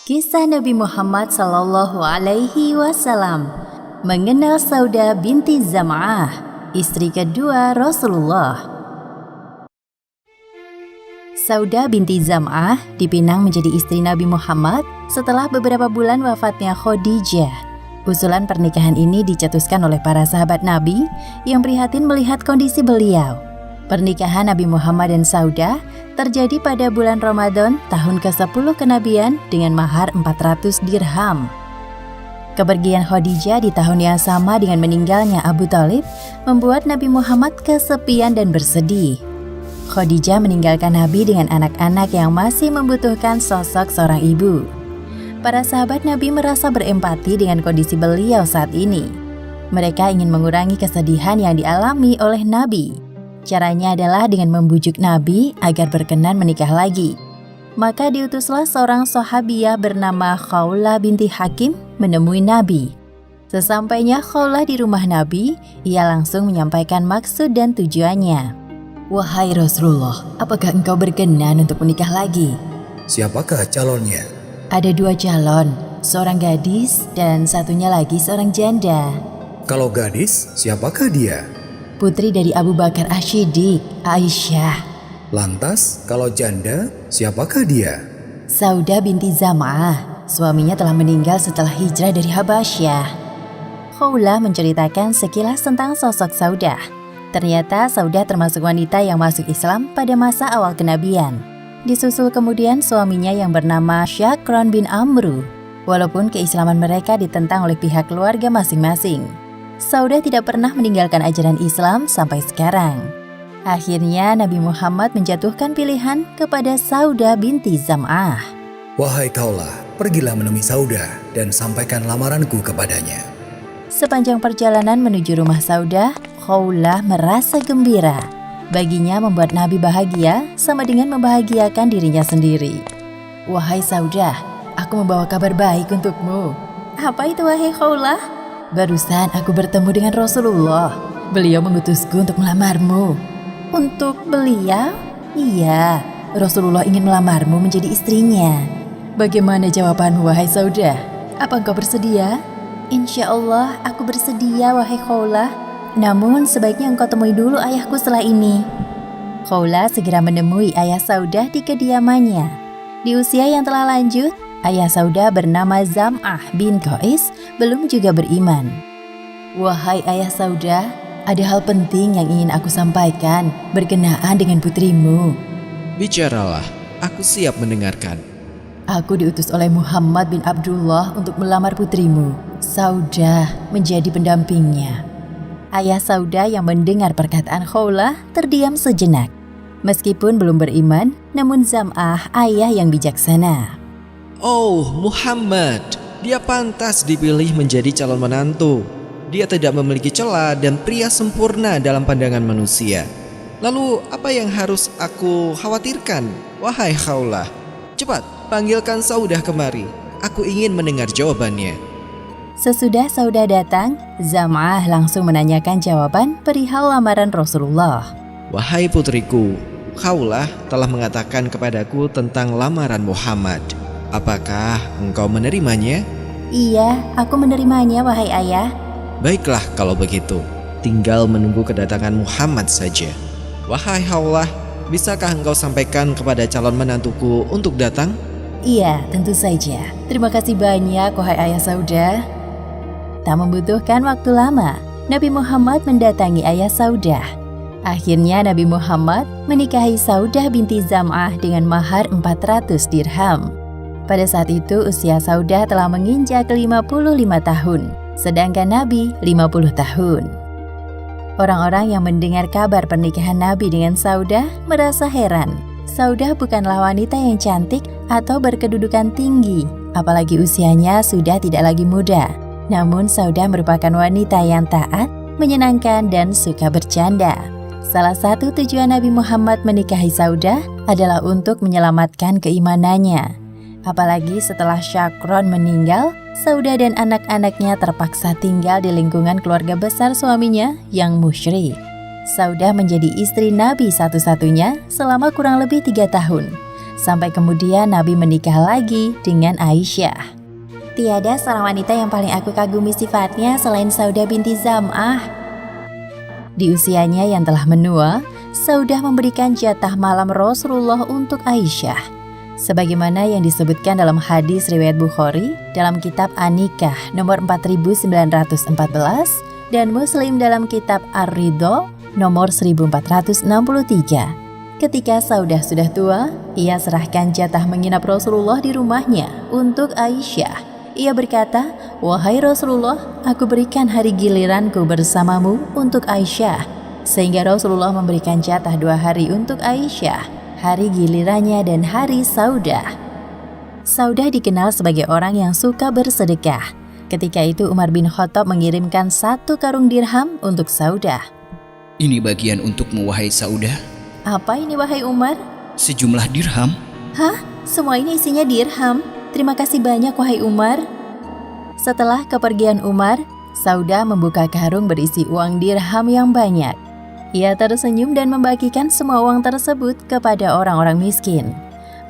Kisah Nabi Muhammad Sallallahu Alaihi Wasallam mengenal Saudah binti Zam'ah, istri kedua Rasulullah. Saudah binti Zam'ah dipinang menjadi istri Nabi Muhammad setelah beberapa bulan wafatnya Khadijah. Usulan pernikahan ini dicetuskan oleh para sahabat Nabi yang prihatin melihat kondisi beliau. Pernikahan Nabi Muhammad dan Saudah terjadi pada bulan Ramadan tahun ke-10 kenabian dengan mahar 400 dirham. Kepergian Khadijah di tahun yang sama dengan meninggalnya Abu Thalib membuat Nabi Muhammad kesepian dan bersedih. Khadijah meninggalkan Nabi dengan anak-anak yang masih membutuhkan sosok seorang ibu. Para sahabat Nabi merasa berempati dengan kondisi beliau saat ini. Mereka ingin mengurangi kesedihan yang dialami oleh Nabi. Caranya adalah dengan membujuk Nabi agar berkenan menikah lagi. Maka diutuslah seorang sahabiah bernama Khawlah binti Hakim menemui Nabi. Sesampainya Khawlah di rumah Nabi, ia langsung menyampaikan maksud dan tujuannya. "Wahai Rasulullah, apakah engkau berkenan untuk menikah lagi?" "Siapakah calonnya?" "Ada 2 calon, seorang gadis dan satunya lagi seorang janda." "Kalau gadis, siapakah dia?" "Putri dari Abu Bakar Asy-Siddiq, Aisyah." "Lantas, kalau janda, siapakah dia?" "Saudah binti Zam'ah, suaminya telah meninggal setelah hijrah dari Habasyah." Khawlah menceritakan sekilas tentang sosok Saudah. Ternyata Saudah termasuk wanita yang masuk Islam pada masa awal kenabian. Disusul kemudian suaminya yang bernama Syakron bin Amru. Walaupun keislaman mereka ditentang oleh pihak keluarga masing-masing, Saudah tidak pernah meninggalkan ajaran Islam sampai sekarang. Akhirnya Nabi Muhammad menjatuhkan pilihan kepada Saudah binti Zam'ah. "Wahai Khawlah, pergilah menemui Saudah dan sampaikan lamaranku kepadanya." Sepanjang perjalanan menuju rumah Saudah, Khawlah merasa gembira. Baginya membuat Nabi bahagia sama dengan membahagiakan dirinya sendiri. "Wahai Saudah, aku membawa kabar baik untukmu." "Apa itu wahai Khawlah?" "Barusan aku bertemu dengan Rasulullah. Beliau mengutusku untuk melamarmu." "Untuk beliau?" "Iya, Rasulullah ingin melamarmu menjadi istrinya." "Bagaimana jawabanmu wahai Saudah? Apa engkau bersedia?" "Insya Allah aku bersedia wahai Khawlah. Namun sebaiknya engkau temui dulu ayahku setelah ini." Khawlah segera menemui ayah Saudah di kediamannya. Di usia yang telah lanjut, ayah Saudah bernama Zam'ah bin Qais belum juga beriman. "Wahai ayah Saudah, ada hal penting yang ingin aku sampaikan berkenaan dengan putrimu." "Bicaralah, aku siap mendengarkan." "Aku diutus oleh Muhammad bin Abdullah untuk melamar putrimu, Saudah, menjadi pendampingnya." Ayah Saudah yang mendengar perkataan Khawlah terdiam sejenak. Meskipun belum beriman, namun Zam'ah ayah yang bijaksana. "Oh Muhammad, dia pantas dipilih menjadi calon menantu. Dia tidak memiliki celah dan pria sempurna dalam pandangan manusia. Lalu apa yang harus aku khawatirkan, wahai Khawlah? Cepat, panggilkan Saudah kemari. Aku ingin mendengar jawabannya." Sesudah Saudah datang, Zam'ah langsung menanyakan jawaban perihal lamaran Rasulullah. "Wahai putriku, Khawlah telah mengatakan kepadaku tentang lamaran Muhammad. Apakah engkau menerimanya?" "Iya, aku menerimanya wahai ayah." "Baiklah kalau begitu, tinggal menunggu kedatangan Muhammad saja. Wahai Khawlah, bisakah engkau sampaikan kepada calon menantuku untuk datang?" "Iya, tentu saja. Terima kasih banyak wahai ayah Saudah." Tak membutuhkan waktu lama, Nabi Muhammad mendatangi ayah Saudah. Akhirnya Nabi Muhammad menikahi Saudah binti Zam'ah dengan mahar 400 dirham. Pada saat itu usia Saudah telah menginjak 55 tahun, sedangkan Nabi 50 tahun. Orang-orang yang mendengar kabar pernikahan Nabi dengan Saudah merasa heran. Saudah bukanlah wanita yang cantik atau berkedudukan tinggi, apalagi usianya sudah tidak lagi muda. Namun Saudah merupakan wanita yang taat, menyenangkan, dan suka bercanda. Salah satu tujuan Nabi Muhammad menikahi Saudah adalah untuk menyelamatkan keimanannya. Apalagi setelah Syakron meninggal, Saudah dan anak-anaknya terpaksa tinggal di lingkungan keluarga besar suaminya yang musyrik. Saudah menjadi istri Nabi satu-satunya selama kurang lebih 3 tahun. Sampai kemudian Nabi menikah lagi dengan Aisyah. Tiada seorang wanita yang paling aku kagumi sifatnya selain Saudah binti Zam'ah. Di usianya yang telah menua, Saudah memberikan jatah malam Rasulullah untuk Aisyah. Sebagaimana yang disebutkan dalam hadis riwayat Bukhari dalam kitab An-Nikah nomor 4914 dan Muslim dalam kitab Ar-Ridho nomor 1463. Ketika Saudah sudah tua, ia serahkan jatah menginap Rasulullah di rumahnya untuk Aisyah. Ia berkata, "Wahai Rasulullah, aku berikan hari giliranku bersamamu untuk Aisyah." Sehingga Rasulullah memberikan jatah 2 hari untuk Aisyah, hari gilirannya dan hari Saudah. Saudah dikenal sebagai orang yang suka bersedekah. Ketika itu Umar bin Khattab mengirimkan 1 karung dirham untuk Saudah. Ini bagian untukmu, wahai Saudah. Apa ini wahai Umar? Sejumlah dirham. Hah? Semua ini isinya dirham? Terima kasih banyak wahai Umar. Setelah kepergian Umar, Saudah membuka karung berisi uang dirham yang banyak. Ia tersenyum dan membagikan semua uang tersebut kepada orang-orang miskin.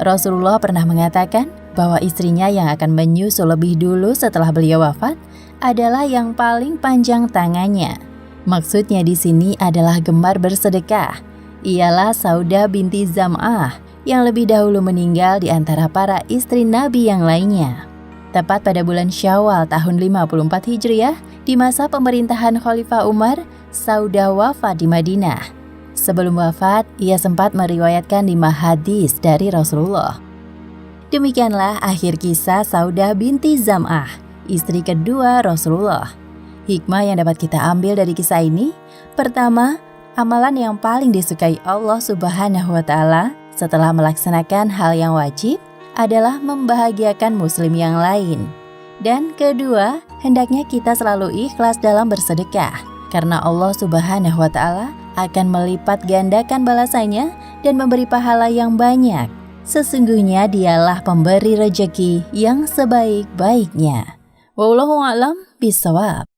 Rasulullah pernah mengatakan bahwa istrinya yang akan menyusul lebih dulu setelah beliau wafat adalah yang paling panjang tangannya. Maksudnya di sini adalah gemar bersedekah. Ialah Saudah binti Zam'ah yang lebih dahulu meninggal di antara para istri Nabi yang lainnya. Tepat pada bulan Syawal tahun 54 Hijriah, di masa pemerintahan Khalifah Umar, Saudah wafat di Madinah. Sebelum wafat, ia sempat meriwayatkan 5 hadis dari Rasulullah. Demikianlah akhir kisah Saudah binti Zam'ah, istri kedua Rasulullah. Hikmah yang dapat kita ambil dari kisah ini, pertama, amalan yang paling disukai Allah Subhanahu wa Ta'ala setelah melaksanakan hal yang wajib adalah membahagiakan muslim yang lain. Dan kedua, hendaknya kita selalu ikhlas dalam bersedekah, karena Allah Subhanahu wa Ta'ala akan melipat gandakan balasannya dan memberi pahala yang banyak. Sesungguhnya dialah pemberi rejeki yang sebaik-baiknya. Wallahu a'lam bishawab.